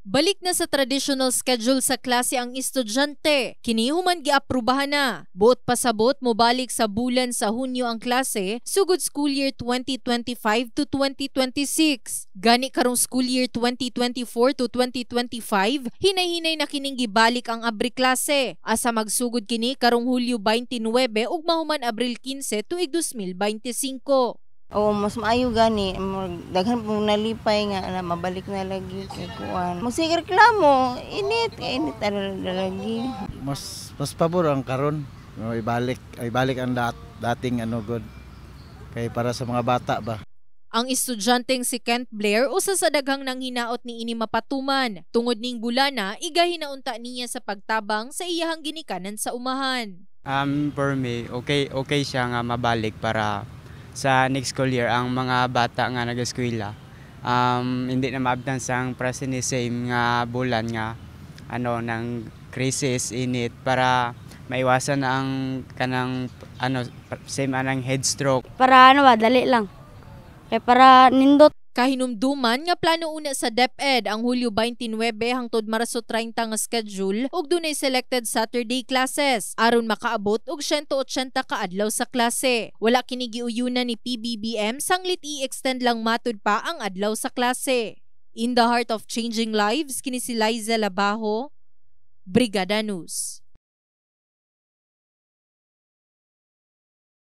Balik na sa traditional schedule sa klase ang estudyante. Kini human giaprubahan na. Buot pasabot mobalik sa bulan sa Hunyo ang klase sugod school year 2025 to 2026. Gani karong school year 2024 to 2025, hinay-hinay na kining gibalik ang abri klase. Asa magsugod kini karong Hulyo 29 ug mahuman Abril 15 tuig 2025. O mas maayo gani, daghan pong nalipay nga na mabalik na lagi kay kuan. Magsige reklamo, init lagi. Mas pabor ang karon. Ibalik ang dating good. Kay para sa mga bata ba. Ang estudyanteng si Kent Blair usa sa daghang nang hinaot ni ini mapatuman. Tungod ning bulana, igahinaunta niya sa pagtabang sa iyahang ginikanan sa umahan. For me, okay siya nga mabalik para sa next school year ang mga bata nga nag-eskwela hindi na maabtan sang present same nga bulan nga ng crisis init para maiwasan ang kanang same anang head stroke para dali lang kay para nindot. Kahinumduman nga plano una sa DepEd ang Hulyo 29 hangtod Marso 30 nga schedule ug dunay selected Saturday classes aron makaabot og 180 ka adlaw sa klase. Wala kini giuyunan ni PBBM sanglit i-extend lang matud pa ang adlaw sa klase. In the heart of changing lives, kini si Liza Labajo, Brigada News.